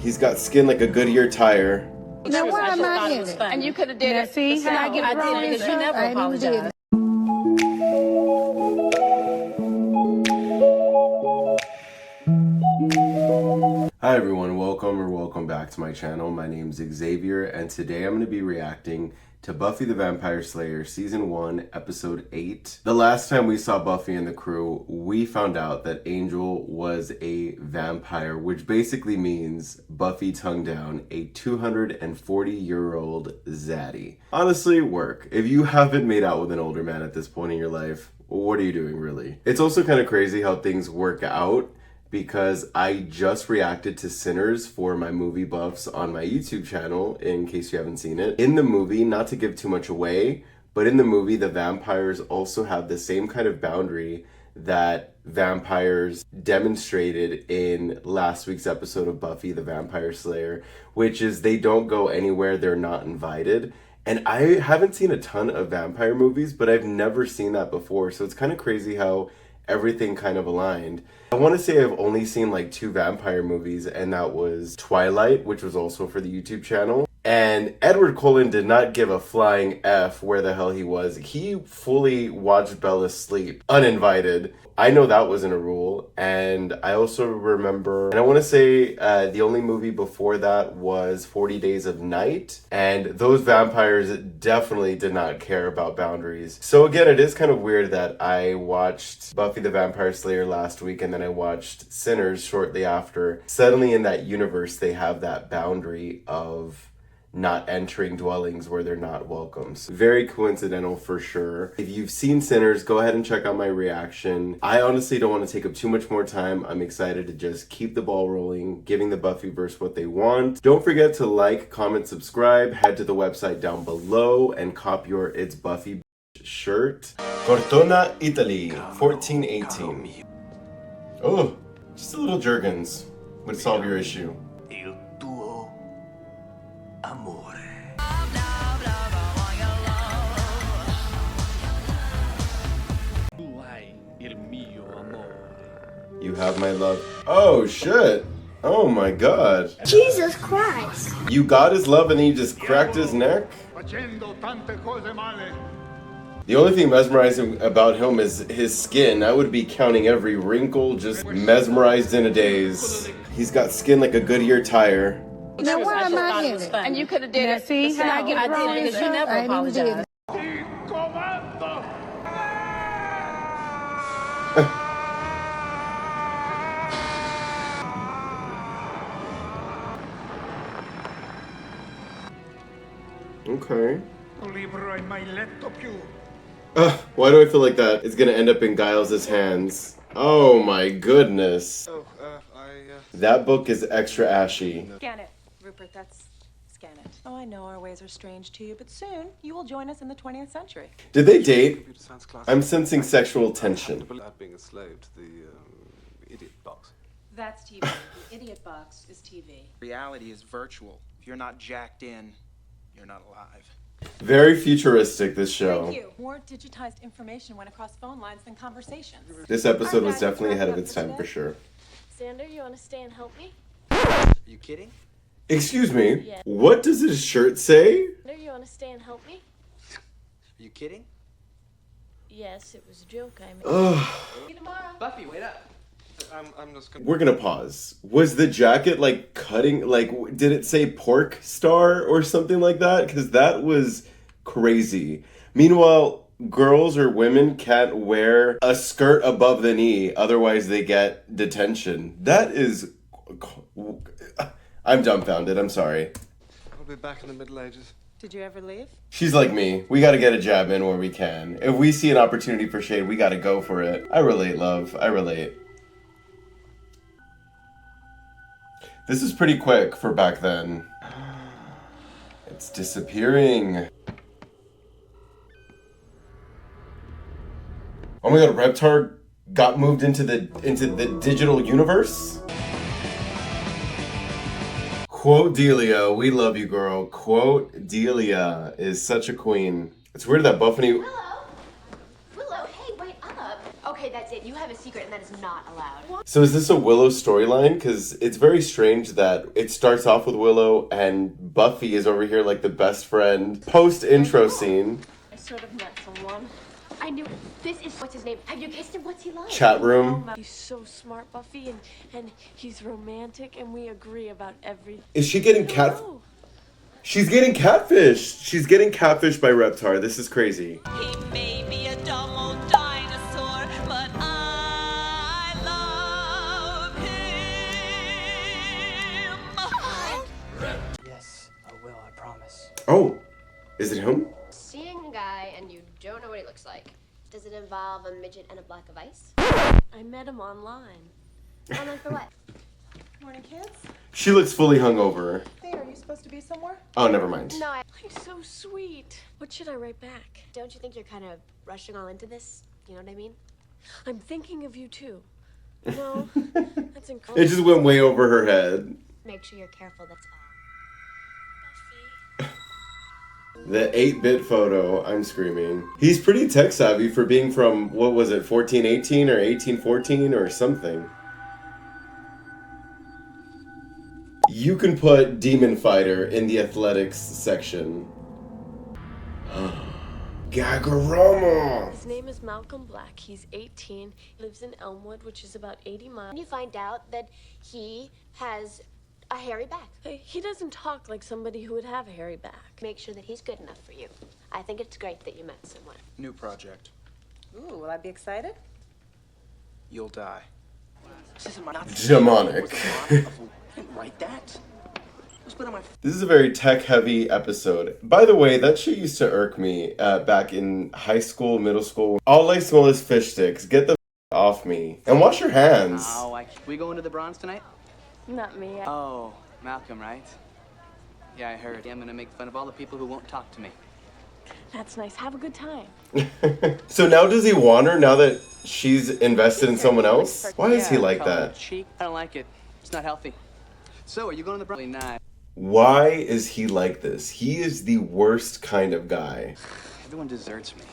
He's got skin like a Goodyear tire. Now why am I in it? And you could have did it. See how I get wrong and because you never apologized. Hi everyone, welcome back to my channel. My name's Xavier, and today I'm going to be reacting to Buffy the Vampire Slayer Season 1, Episode 8. The last time we saw Buffy and the crew, we found out that Angel was a vampire, which basically means Buffy tongued down a 240-year-old zaddy. Honestly, work. If you haven't made out with an older man at this point in your life, what are you doing really? It's also kind of crazy how things work out, because I just reacted to Sinners for my movie buffs on my YouTube channel, in case you haven't seen it. In the movie, not to give too much away, but in the movie, the vampires also have the same kind of boundary that vampires demonstrated in last week's episode of Buffy the Vampire Slayer, which is they don't go anywhere they're not invited. And I haven't seen a ton of vampire movies, but I've never seen that before, so it's kind of crazy how everything kind of aligned. I want to say I've only seen like 2 vampire movies, and that was Twilight, which was also for the YouTube channel. And Edward Cullen did not give a flying F where the hell he was. He fully watched Bella sleep, uninvited. I know that wasn't a rule. And I also remember, and I want to say the only movie before that was 40 Days of Night. And those vampires definitely did not care about boundaries. So again, it is kind of weird that I watched Buffy the Vampire Slayer last week and then I watched Sinners shortly after. Suddenly in that universe, they have that boundary of not entering dwellings where they're not welcome. So very coincidental for sure. If you've seen Sinners, go ahead and check out my reaction. I honestly don't want to take up too much more time. I'm excited to just keep the ball rolling, giving the Buffyverse what they want. Don't forget to like, comment, subscribe, head to the website down below and cop your It's Buffy shirt. Cortona, Italy, 1418. Oh, just a little Jergens would solve your issue. You have my love. Oh shit. Oh my god. Jesus Christ. You got his love and then you just cracked his neck? The only thing mesmerizing about him is his skin. I would be counting every wrinkle, just mesmerized in a daze. He's got skin like a Goodyear tire. Now why am I in it? And you could have did it. See how I get wrong and because you never apologized. Okay. Why do I feel like that is gonna end up in Giles' hands? Oh my goodness. That book is extra ashy. Scan it, Rupert, scan it. Oh, I know our ways are strange to you, but soon you will join us in the 20th century. Did they date? I'm sensing sexual tension. Without being a slave to the idiot box. That's TV. The idiot box is TV. Reality is virtual. If you're not jacked in, you're not alive. Very futuristic, this show. Thank you. More digitized information went across phone lines than conversations. This episode was definitely ahead of its time for sure. Xander, you want to stay and help me? Are you kidding? Excuse me? Yeah. What does his shirt say? Xander, you want to stay and help me? Are you kidding? Yes, it was a joke I made. Ugh. See you tomorrow. Buffy, wait up. I'm just gonna... We're gonna pause. Was the jacket like cutting, like did it say pork star or something like that? Because that was crazy. Meanwhile, girls or women can't wear a skirt above the knee, otherwise they get detention. That is... I'm dumbfounded, I'm sorry. I'll be back in the Middle Ages. Did you ever leave? She's like me. We gotta get a jab in where we can. If we see an opportunity for shade, we gotta go for it. I relate, love. I relate. This is pretty quick for back then. It's disappearing. Oh my god, Reptar got moved into the digital universe? Quote Delia, we love you, girl. Quote Delia is such a queen. It's weird that Buffy... Willow, hey, wait up. Okay. Okay, that's it. You have a secret, and that is not allowed. So is this a Willow storyline? Because it's very strange that it starts off with Willow and Buffy is over here like the best friend. Post-intro scene. I sort of met someone. I knew. This is what's his name. Have you kissed him? What's he like? Chat room. He's so smart, Buffy, and he's romantic, and we agree about everything. Is she getting cat? She's getting catfished. She's getting catfished by Reptar. This is crazy. He may be a dumb old dinosaur, but I love him. Yes, I will, I promise. Oh, is it him? Seeing a guy and you don't know what he looks like. Does it involve a midget and a block of ice? I met him online. Online for what? Morning, kids. She looks fully hungover. Hey, are you supposed to be somewhere? Oh, never mind. No, He's so sweet. What should I write back? don't you think you're kind of rushing all into this? You know what I mean? I'm thinking of you too. No, that's It incredible. just went way over her head. Make sure you're careful, that's all. The 8-bit photo, I'm screaming. He's pretty tech savvy for being from, what was it, 1418 or 1814 or something. You can put Demon Fighter in the athletics section. Gagarama! His name is Malcolm Black. He's 18, lives in Elmwood, which is about 80 miles. And you find out that he has a hairy back. He doesn't talk like somebody who would have a hairy back. Make sure that he's good enough for you. I think it's great that you met someone. New project. Ooh, will I be excited? You'll die. This isn't my Demonic. I didn't write that. It was put on my This is a very tech-heavy episode. By the way, that shit used to irk me back in high school, middle school. All I smell is fish sticks. Get the off me. And wash your hands. Oh, we going to the Bronze tonight? Not me. Oh, Malcolm, right? Yeah, I heard. I'm gonna make fun of all the people who won't talk to me. That's nice. Have a good time. So now does he want her now that she's invested in someone else? Why is he like that? Cheek. I don't like it. It's not healthy. So, are you going to the Bronze? Not. Why is he like this? He is the worst kind of guy. Everyone deserts me.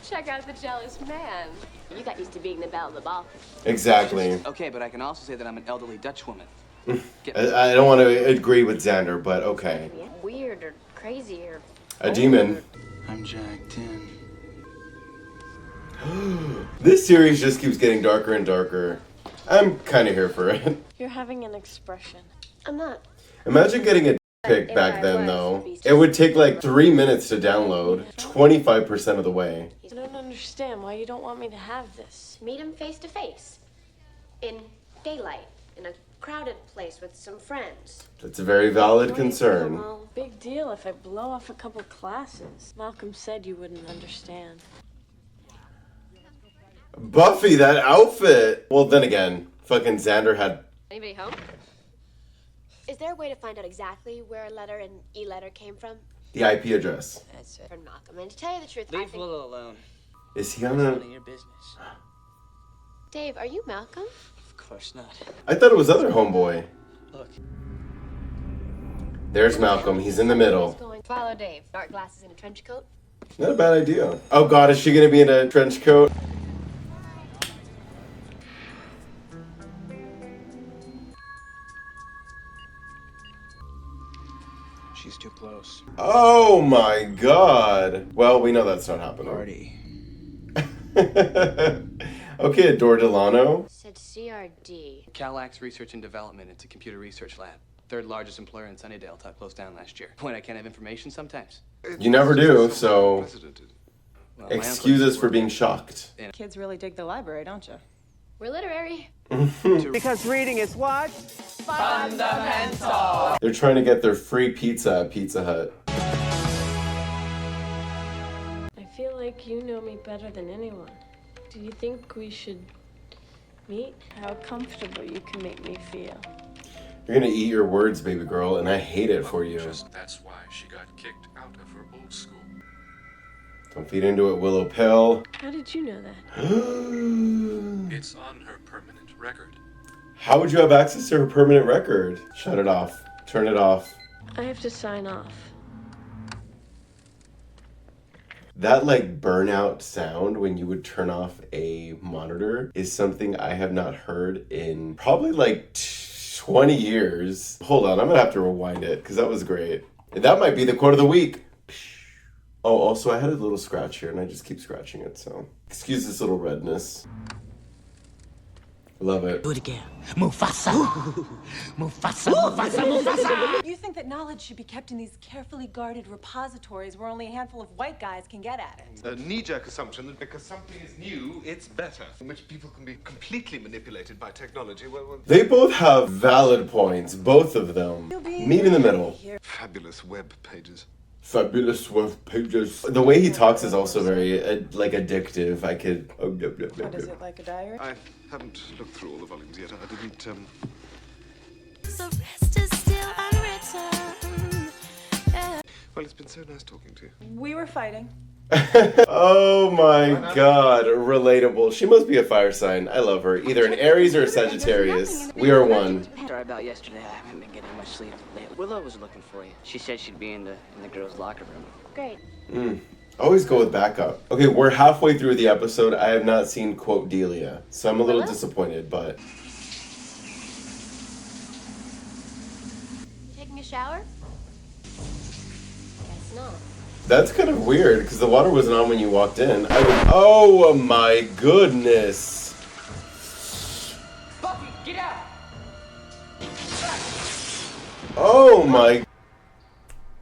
Check out the jealous man. You got used to being the belle of the ball. Exactly. Okay, but I can also say that I'm an elderly Dutch woman. I don't want to agree with Xander, but okay. Weird or crazy or... A demon. I'm jacked in. This series just keeps getting darker and darker. I'm kind of here for it. You're having an expression. I'm not. Imagine getting a pic back then, though. It would take like 3 minutes to download, 25% of the way. I don't understand why you don't want me to have this. Meet him face to face. In daylight. In a crowded place with some friends. That's a very valid concern. Well, big deal if I blow off a couple classes. Malcolm said you wouldn't understand. Buffy, that outfit! Well, then again, fucking Xander had... Anybody home? Is there a way to find out exactly where a letter and E-letter came from? the IP address. That's for Malcolm. And to tell you the truth, I Leave think... Willow alone. Is he on None a... of your business. Dave, are you Malcolm? Of course not. I thought it was other homeboy. Look. There's Malcolm, he's in the middle. Follow Dave. Dark glasses and a trench coat. Not a bad idea. Oh god, is she gonna be in a trench coat? She's too close. Oh my god. Well, we know that's not happening. Party. Okay, Adore Delano. Said CRD. Calax Research and Development. It's a computer research lab. Third largest employer in Sunnydale. Till closed down last year. Point, I can't have information sometimes. You never do, so Well, my excuse uncle- us for being shocked. Kids really dig the library, don't you? We're literary. Because reading is what? They're trying to get their free pizza at Pizza Hut. I feel like you know me better than anyone. Do you think we should meet? How comfortable you can make me feel. You're gonna eat your words, baby girl, and I hate it for you. That's why she got kicked out of her old school. Don't feed into it, Willow Pill. How did you know that? It's on her permanent record. How would you have access to her permanent record? Shut it off. Turn it off. I have to sign off. That like burnout sound when you would turn off a monitor is something I have not heard in probably like 20 years. Hold on, I'm gonna have to rewind it because that was great. That might be the quote of the week. Oh, also I had a little scratch here and I just keep scratching it, so excuse this little redness. Love it. Do it again. Mufasa. Mufasa, Mufasa, Mufasa. You think that knowledge should be kept in these carefully guarded repositories where only a handful of white guys can get at it. A knee-jerk assumption that because something is new, it's better, in which people can be completely manipulated by technology. Well, They both have valid points, both of them. Meet in the middle. fabulous web pages. Fabulous web pages. The way he talks is also very like addictive. I could. What is it, like a diary? I haven't looked through all the volumes yet. I didn't. The rest is still unwritten. Well, it's been so nice talking to you. We were fighting. Oh my god, relatable. She must be a fire sign. I love her. Either an Aries or a Sagittarius. We are one. Sorry about yesterday. I haven't been getting much sleep lately. Willow was looking for you. She said she'd be in the girls' locker room. Great. Always go with backup. Okay, we're halfway through the episode. I have not seen quote Delia, so I'm a little disappointed, but Taking a shower? Guess not. that's kind of weird because the water wasn't on when you walked in. Oh my goodness. Buffy, get out! Oh my.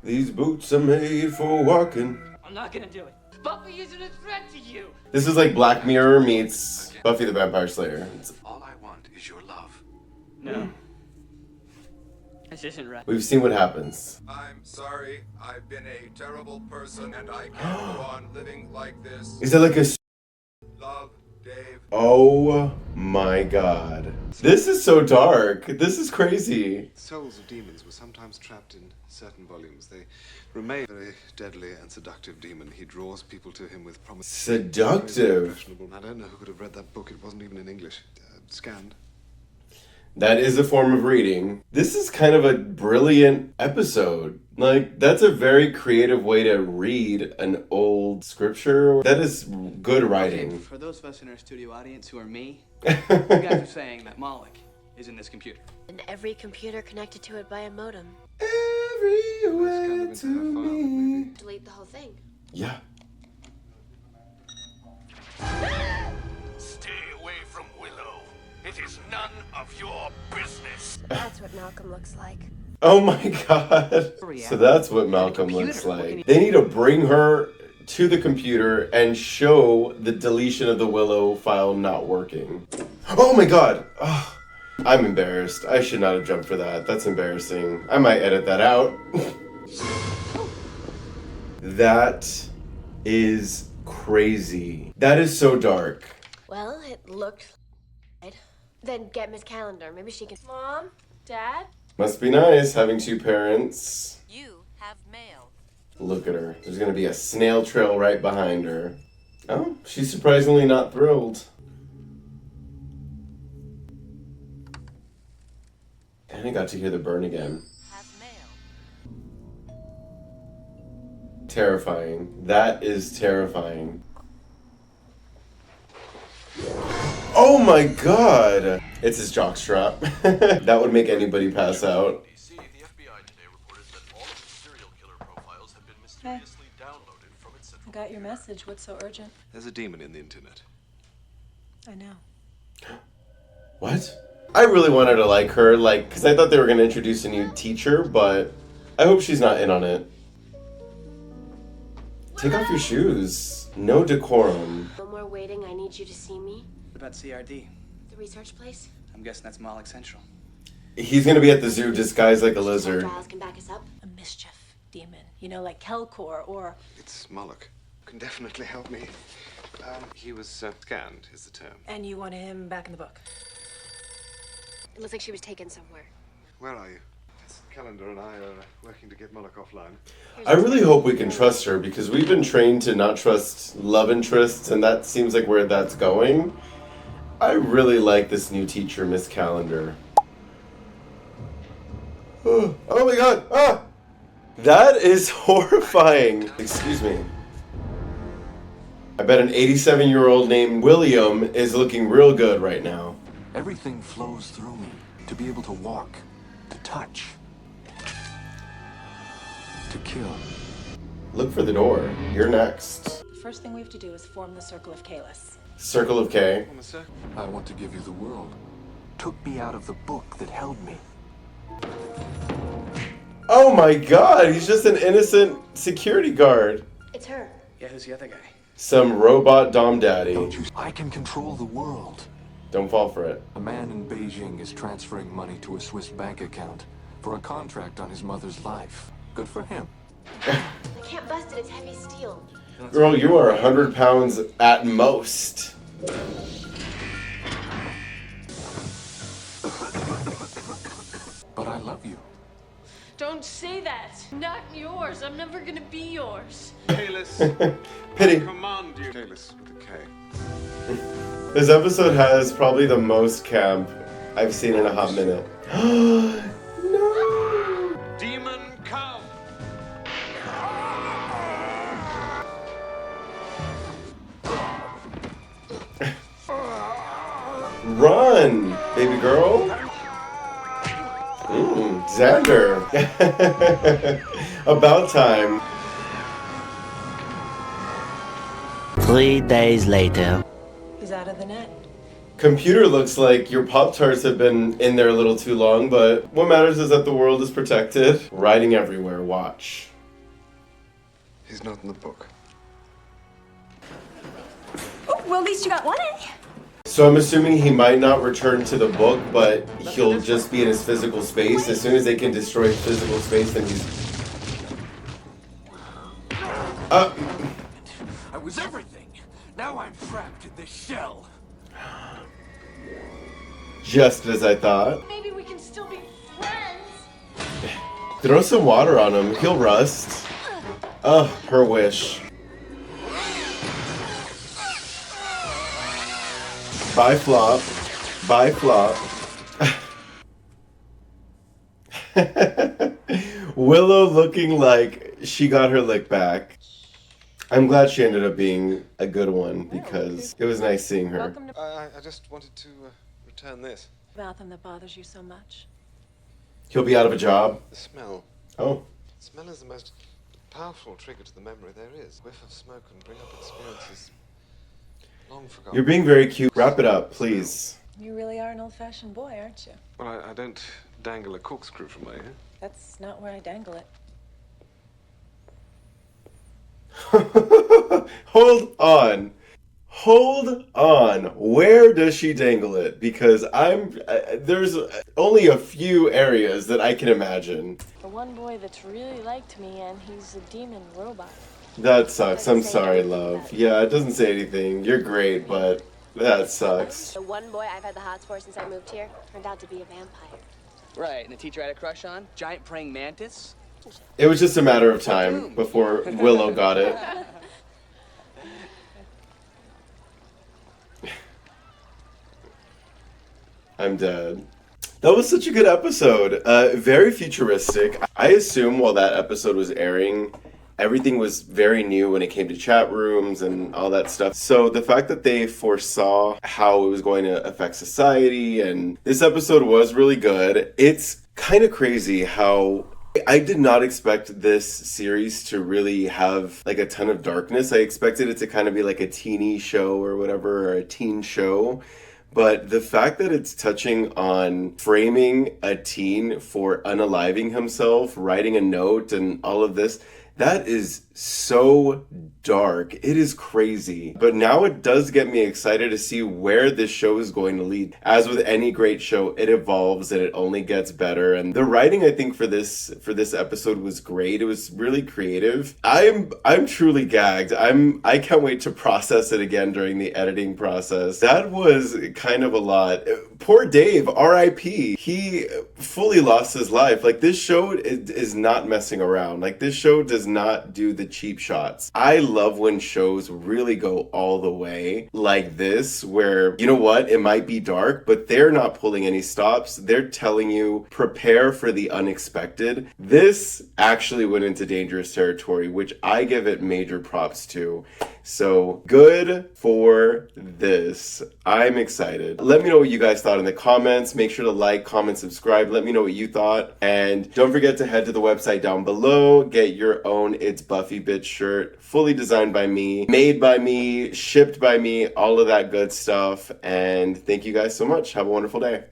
These boots are made for walking. I'm not gonna do it. Buffy isn't a threat to you. This is like Black Mirror meets Buffy the Vampire Slayer. All I want is your love. No. This isn't right. We've seen what happens. I'm sorry. I've been a terrible person, and I can't go on living like this. Is that like a... Love, Dave. Oh my god. This is so dark. This is crazy. Souls of demons were sometimes trapped in certain volumes. They remain a very deadly and seductive demon. He draws people to him with promise. Seductive. I don't know who could have read that book. It wasn't even in English. Scanned. That is a form of reading. This is kind of a brilliant episode. Like, that's a very creative way to read an old scripture. That is good writing. For those of us in our studio audience who are me, you guys are saying that Moloch is in this computer. And every computer connected to it by a modem. Everywhere to me. Delete the whole thing. Yeah. Stay away from Willow. It is none of your business. That's what Malcolm looks like. Oh my god. So that's what Malcolm looks like. They need to bring her to the computer and show the deletion of the Willow file not working. Oh my god. Oh, I'm embarrassed. I should not have jumped for that. That's embarrassing. I might edit that out. That is crazy. That is so dark. Well, it looked right. Then get Miss Calendar. Maybe she can... Mom? Dad? Must be nice having two parents. You have mail. Look at her. There's gonna be a snail trail right behind her. Oh, she's surprisingly not thrilled. And I got to hear the burn again. Have mail. Terrifying. That is terrifying. Oh my god! It's his jockstrap. That would make anybody pass out. The FBI today reported that all of the serial killer profiles have been mysteriously downloaded from its central. I got your message. What's so urgent? There's a demon in the internet. I know. What? I really wanted to like her, because I thought they were going to introduce a new teacher, but I hope she's not in on it. Take off your shoes. No decorum. No more waiting. I need you to see me. What about CRD? The research place? I'm guessing that's Moloch Central. He's going to be at the zoo disguised like a lizard. Giles can back us up. A mischief demon. You know, like Kelkor or... It's Moloch. Can definitely help me. He was scanned, is the term. And you wanted him back in the book. It looks like she was taken somewhere. Where are you? Calendar and I are working to get Moloch offline. I really hope we can trust her because we've been trained to not trust love interests, and that seems like where that's going. I really like this new teacher, Miss Calendar. Oh my god! Ah! That is horrifying! Excuse me. I bet an 87-year-old named William is looking real good right now. Everything flows through me. To be able to walk, to touch, to kill. Look for the door. You're next. The first thing we have to do is form the Circle of Kalis. Circle of K. I want to give you the world. Took me out of the book that held me. Oh my god, he's just an innocent security guard. It's her. Yeah, who's the other guy? Some robot dom daddy. I can control the world. Don't fall for it. A man in Beijing is transferring money to a Swiss bank account for a contract on his mother's life. Good for him. I can't bust it. It's heavy steel. Girl, you are 100 pounds at most. But I love you. Don't say that. Not yours. I'm never gonna be yours. Kalis. Pity. I command you. Kalis with a K. This episode has probably the most camp I've seen in a hot minute. No! Demon come! Run, baby girl. Xander. About time. 3 days later. He's out of the net. Computer, looks like your Pop-Tarts have been in there a little too long, but what matters is that the world is protected. Riding everywhere, watch. He's not in the book. Oh, well, at least you got one A. So I'm assuming he might not return to the book, but he'll just be in his physical space. As soon as they can destroy his physical space, then he's... I was everything. Now I'm trapped in this shell. Just as I thought. Maybe we can still be friends. Throw some water on him. He'll rust. Ugh, her wish. Bye, Flop. Bye, Flop. Willow looking like she got her lick back. I'm glad she ended up being a good one because it was nice seeing her. I just wanted to return this. About them that bothers you so much. He'll be out of a job. The smell. Oh. Smell is the most powerful trigger to the memory there is. Whiff of smoke can bring up experiences long forgotten. You're being very cute. Wrap it up, please. You really are an old-fashioned boy, aren't you? Well, I don't dangle a corkscrew from my ear. That's not where I dangle it. Hold on. Hold on. Where does she dangle it? Because there's only a few areas that I can imagine. The one boy that's really liked me, and he's a demon robot. That sucks. I'm sorry, love. Yeah, it doesn't say anything. You're great, but that sucks. The one boy I've had the hots for since I moved here turned out to be a vampire. Right, and the teacher I had a crush on? Giant praying mantis? It was just a matter of time before Willow got it. I'm dead. That was such a good episode. Very futuristic. I assume while that episode was airing, everything was very new when it came to chat rooms and all that stuff. So the fact that they foresaw how it was going to affect society, and this episode was really good. It's kind of crazy how I did not expect this series to really have like a ton of darkness. I expected it to kind of be like a teeny show or whatever, or a teen show. But the fact that it's touching on framing a teen for unaliving himself, writing a note, and all of this, that is so dark. It is crazy. But now it does get me excited to see where this show is going to lead. As with any great show, it evolves and it only gets better. And the writing, I think, for this episode was great. It was really creative. I'm truly gagged. I can't wait to process it again during the editing process. That was kind of a lot. poor Dave, R.I.P. He fully lost his life. Like, this show is not messing around. Like, this show does not do the cheap shots. I love when shows really go all the way like this, where, you know what, it might be dark, but they're not pulling any stops. They're telling you, prepare for the unexpected. This actually went into dangerous territory, which I give it major props to. So good for this. I'm excited. Let me know what you guys thought in the comments. Make sure to like, comment, subscribe. Let me know what you thought. And don't forget to head to the website down below. Get your own It's Buffy Bitch shirt. Fully designed by me, made by me, shipped by me, all of that good stuff. And thank you guys so much. Have a wonderful day.